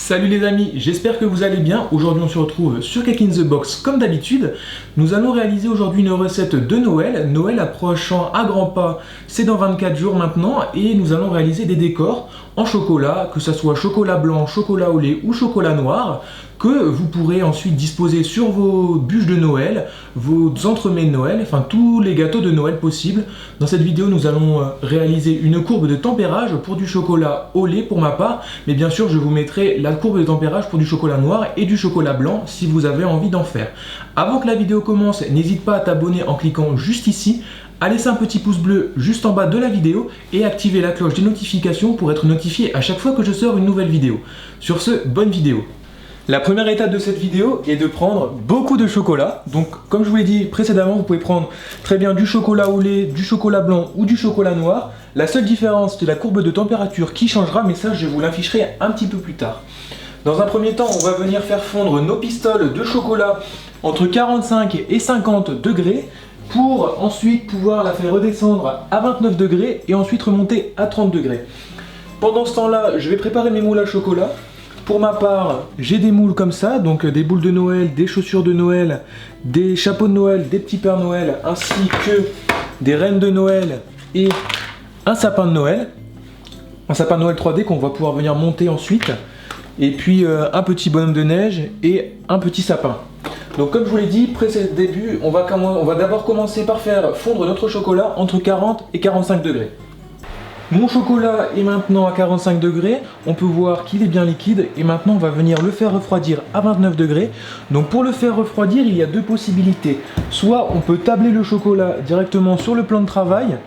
Salut les amis, j'espère que vous allez bien. Aujourd'hui on se retrouve sur Cake in the Box comme d'habitude. Nous allons réaliser aujourd'hui une recette de Noël. Noël approchant à grands pas, c'est dans 24 jours maintenant. Et nous allons réaliser des décors en chocolat, que ce soit chocolat blanc, chocolat au lait ou chocolat noir, que vous pourrez ensuite disposer sur vos bûches de Noël, vos entremets de Noël, enfin tous les gâteaux de Noël possibles. Dans cette vidéo, nous allons réaliser une courbe de tempérage pour du chocolat au lait pour ma part, mais bien sûr, je vous mettrai la courbe de tempérage pour du chocolat noir et du chocolat blanc si vous avez envie d'en faire. Avant que la vidéo commence, n'hésite pas à t'abonner en cliquant juste ici, à laisser un petit pouce bleu juste en bas de la vidéo et activer la cloche des notifications pour être notifié à chaque fois que je sors une nouvelle vidéo. Sur ce, bonne vidéo. La première étape de cette vidéo est de prendre beaucoup de chocolat. Donc comme je vous l'ai dit précédemment, vous pouvez prendre très bien du chocolat au lait, du chocolat blanc ou du chocolat noir. La seule différence, c'est la courbe de température qui changera, mais ça je vous l'afficherai un petit peu plus tard. Dans un premier temps, on va venir faire fondre nos pistoles de chocolat entre 45 et 50 degrés pour ensuite pouvoir la faire redescendre à 29 degrés et ensuite remonter à 30 degrés. Pendant ce temps-là, je vais préparer mes moules à chocolat. Pour ma part, j'ai des moules comme ça, donc des boules de Noël, des chaussures de Noël, des chapeaux de Noël, des petits pères Noël, ainsi que des reines de Noël et un sapin de Noël. Un sapin de Noël 3D qu'on va pouvoir venir monter ensuite. Et puis un petit bonhomme de neige et un petit sapin. Donc comme je vous l'ai dit, précédemment début, on va d'abord commencer par faire fondre notre chocolat entre 40 et 45 degrés. Mon chocolat est maintenant à 45 degrés, on peut voir qu'il est bien liquide et maintenant on va venir le faire refroidir à 29 degrés. Donc pour le faire refroidir, il y a deux possibilités. Soit on peut tabler le chocolat directement sur le plan de travail,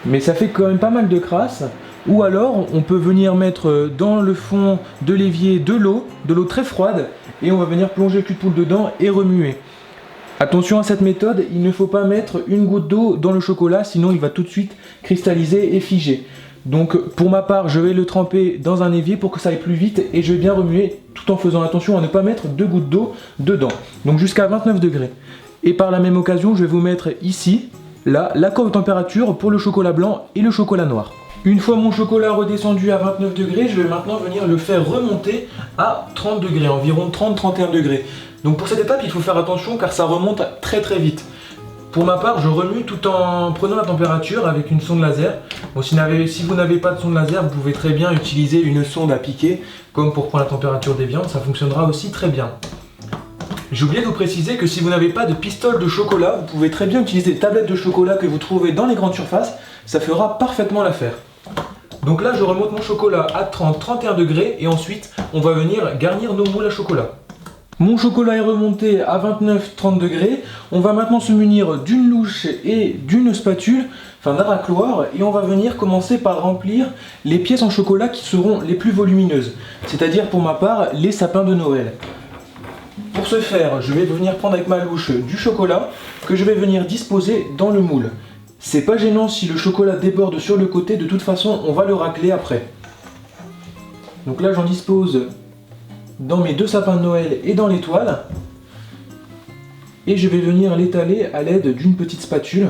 mais ça fait quand même pas mal de crasse. Ou alors on peut venir mettre dans le fond de l'évier de l'eau très froide et on va venir plonger le cul de poule dedans et remuer. Attention à cette méthode, il ne faut pas mettre une goutte d'eau dans le chocolat, sinon il va tout de suite cristalliser et figer. Donc pour ma part, je vais le tremper dans un évier pour que ça aille plus vite et je vais bien remuer tout en faisant attention à ne pas mettre 2 gouttes d'eau dedans. Donc jusqu'à 29 degrés. Et par la même occasion, je vais vous mettre ici, là, la courbe de température pour le chocolat blanc et le chocolat noir. Une fois mon chocolat redescendu à 29 degrés, je vais maintenant venir le faire remonter à 30 degrés, environ 30-31 degrés. Donc pour cette étape, il faut faire attention car ça remonte très vite. Pour ma part, je remue tout en prenant la température avec une sonde laser. Bon, si vous n'avez pas de sonde laser, vous pouvez très bien utiliser une sonde à piquer, comme pour prendre la température des viandes, ça fonctionnera aussi très bien. J'ai oublié de vous préciser que si vous n'avez pas de pistole de chocolat, vous pouvez très bien utiliser des tablettes de chocolat que vous trouvez dans les grandes surfaces, ça fera parfaitement l'affaire. Donc là, je remonte mon chocolat à 30-31 degrés et ensuite, on va venir garnir nos moules à chocolat. Mon chocolat est remonté à 29-30 degrés. On va maintenant se munir d'une louche et d'une spatule, enfin d'un racloir, et on va venir commencer par remplir les pièces en chocolat qui seront les plus volumineuses, c'est-à-dire pour ma part les sapins de Noël. Pour ce faire, je vais venir prendre avec ma louche du chocolat que je vais venir disposer dans le moule. C'est pas gênant si le chocolat déborde sur le côté, de toute façon on va le racler après. Donc là j'en dispose dans mes 2 sapins de Noël et dans l'étoile. Et je vais venir l'étaler à l'aide d'une petite spatule.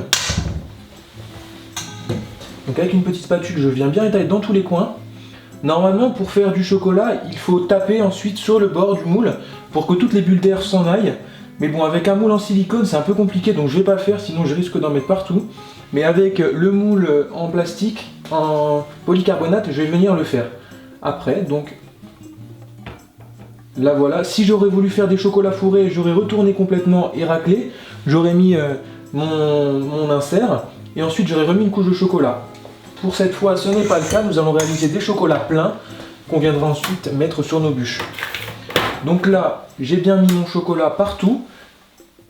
Donc avec une petite spatule, je viens bien étaler dans tous les coins. Normalement, pour faire du chocolat, il faut taper ensuite sur le bord du moule pour que toutes les bulles d'air s'en aillent. Mais bon, avec un moule en silicone, c'est un peu compliqué, donc je vais pas le faire, sinon je risque d'en mettre partout. Mais avec le moule en plastique, en polycarbonate, je vais venir le faire. Après, donc là voilà, si j'aurais voulu faire des chocolats fourrés, j'aurais retourné complètement et raclé, j'aurais mis mon insert et ensuite j'aurais remis une couche de chocolat. Pour cette fois, ce n'est pas le cas, nous allons réaliser des chocolats pleins qu'on viendra ensuite mettre sur nos bûches. Donc là, j'ai bien mis mon chocolat partout.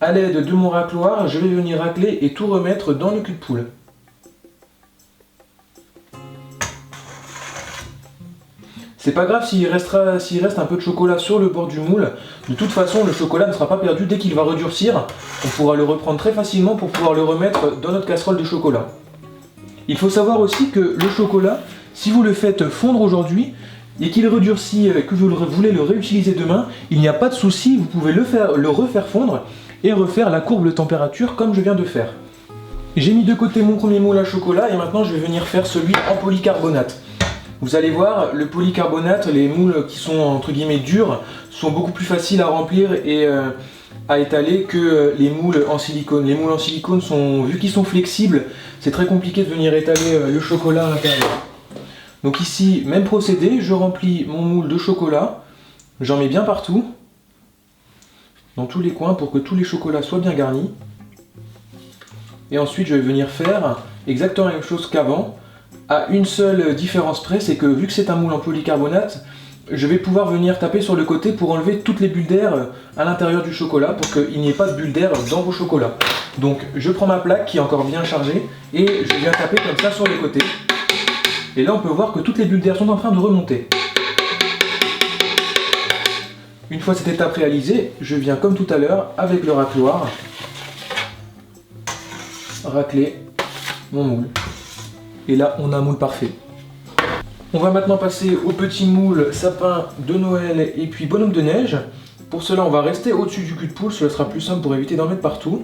À l'aide de mon racloir, je vais venir racler et tout remettre dans le cul de poule. C'est pas grave s'il reste un peu de chocolat sur le bord du moule. De toute façon, le chocolat ne sera pas perdu. Dès qu'il va redurcir, on pourra le reprendre très facilement pour pouvoir le remettre dans notre casserole de chocolat. Il faut savoir aussi que le chocolat, si vous le faites fondre aujourd'hui et qu'il redurcit et que vous voulez le réutiliser demain, il n'y a pas de souci, vous pouvez le refaire fondre et refaire la courbe de température comme je viens de faire. J'ai mis de côté mon premier moule à chocolat et maintenant je vais venir faire celui en polycarbonate. Vous allez voir, le polycarbonate, les moules qui sont entre guillemets durs, sont beaucoup plus faciles à remplir et à étaler que les moules en silicone. Les moules en silicone, vu qu'ils sont flexibles, c'est très compliqué de venir étaler le chocolat à l'intérieur. Donc ici, même procédé, je remplis mon moule de chocolat, j'en mets bien partout, dans tous les coins pour que tous les chocolats soient bien garnis. Et ensuite, je vais venir faire exactement la même chose qu'avant, à une seule différence près, c'est que vu que c'est un moule en polycarbonate, je vais pouvoir venir taper sur le côté pour enlever toutes les bulles d'air à l'intérieur du chocolat pour qu'il n'y ait pas de bulles d'air dans vos chocolats. Donc je prends ma plaque qui est encore bien chargée et je viens taper comme ça sur les côtés. Et là on peut voir que toutes les bulles d'air sont en train de remonter. Une fois cette étape réalisée, je viens comme tout à l'heure avec le racloir racler mon moule. Et là on a un moule parfait. On va maintenant passer au petit moule sapin de Noël et puis bonhomme de neige. Pour cela on va rester au-dessus du cul de poule, cela sera plus simple pour éviter d'en mettre partout.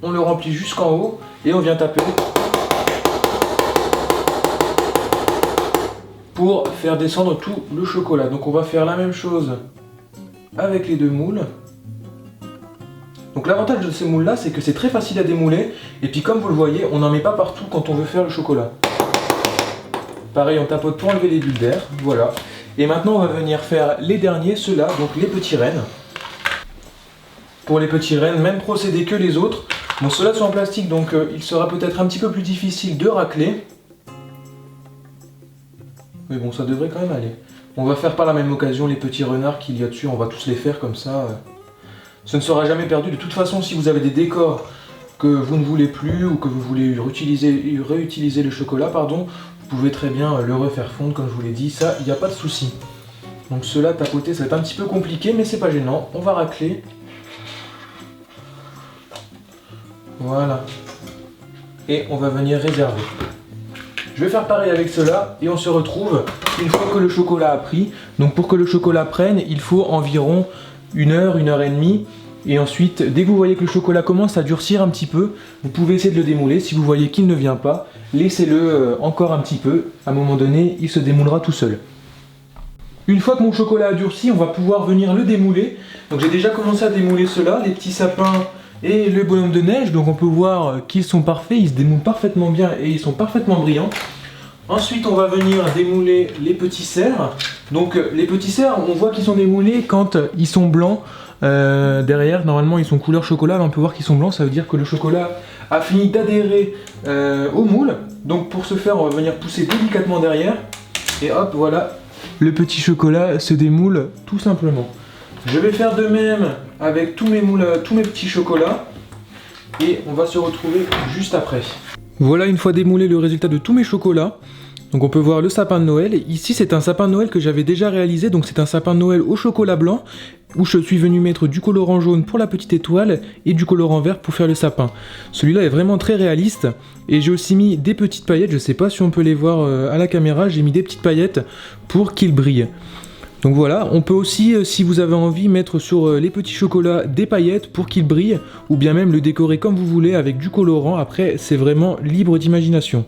On le remplit jusqu'en haut et on vient taper pour faire descendre tout le chocolat. Donc on va faire la même chose avec les deux moules. Donc l'avantage de ces moules là, c'est que c'est très facile à démouler et puis comme vous le voyez, on n'en met pas partout quand on veut faire le chocolat. Pareil, on tapote pour enlever les bulles d'air, voilà. Et maintenant on va venir faire les derniers, ceux-là, donc les petits rennes. Pour les petits rennes, même procédé que les autres. Bon, ceux-là sont en plastique, donc il sera peut-être un petit peu plus difficile de racler. Mais bon, ça devrait quand même aller. On va faire par la même occasion les petits renards qu'il y a dessus, on va tous les faire comme ça. Ce ne sera jamais perdu. De toute façon, si vous avez des décors que vous ne voulez plus ou que vous voulez réutiliser le chocolat, pardon, vous pouvez très bien le refaire fondre, comme je vous l'ai dit, ça, il n'y a pas de souci. Donc ceux-là, tapoter, ça va être un petit peu compliqué, mais c'est pas gênant. On va racler. Voilà. Et on va venir réserver. Je vais faire pareil avec ceux-là et on se retrouve une fois que le chocolat a pris. Donc pour que le chocolat prenne, il faut environ 1 heure, 1 heure et demie. Et ensuite, dès que vous voyez que le chocolat commence à durcir un petit peu, vous pouvez essayer de le démouler. Si vous voyez qu'il ne vient pas, laissez-le encore un petit peu. À un moment donné, il se démoulera tout seul. Une fois que mon chocolat a durci, on va pouvoir venir le démouler. Donc j'ai déjà commencé à démouler ceux-là, les petits sapins et le bonhomme de neige. Donc on peut voir qu'ils sont parfaits, ils se démoulent parfaitement bien et ils sont parfaitement brillants. Ensuite, on va venir démouler les petits cerfs. Donc les petits cerfs, on voit qu'ils sont démoulés quand ils sont blancs. Derrière, normalement, ils sont couleur chocolat. Là, on peut voir qu'ils sont blancs, ça veut dire que le chocolat a fini d'adhérer au moule. Donc pour ce faire, on va venir pousser délicatement derrière. Et hop, voilà, le petit chocolat se démoule tout simplement. Je vais faire de même avec tous mes moules, tous mes petits chocolats. Et on va se retrouver juste après. Voilà, une fois démoulé, le résultat de tous mes chocolats. Donc on peut voir le sapin de Noël. Ici c'est un sapin de Noël que j'avais déjà réalisé. Donc c'est un sapin de Noël au chocolat blanc où je suis venu mettre du colorant jaune pour la petite étoile et du colorant vert pour faire le sapin. Celui-là est vraiment très réaliste. Et j'ai aussi mis des petites paillettes. Je sais pas si on peut les voir à la caméra. J'ai mis des petites paillettes pour qu'ils brillent. Donc voilà, on peut aussi, si vous avez envie, mettre sur les petits chocolats des paillettes pour qu'ils brillent, ou bien même le décorer comme vous voulez avec du colorant. Après, c'est vraiment libre d'imagination.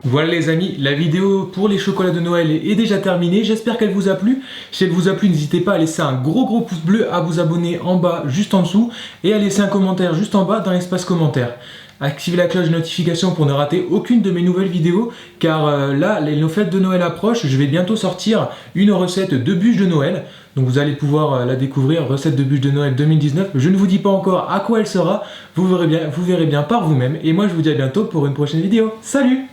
Voilà les amis, la vidéo pour les chocolats de Noël est déjà terminée. J'espère qu'elle vous a plu. Si elle vous a plu, n'hésitez pas à laisser un gros pouce bleu, à vous abonner en bas, juste en dessous, et à laisser un commentaire juste en bas dans l'espace commentaire. Activez la cloche de notification pour ne rater aucune de mes nouvelles vidéos, car là, les fêtes de Noël approchent. Je vais bientôt sortir une recette de bûche de Noël. Donc vous allez pouvoir la découvrir, recette de bûche de Noël 2019. Je ne vous dis pas encore à quoi elle sera, vous verrez bien par vous-même. Et moi, je vous dis à bientôt pour une prochaine vidéo. Salut!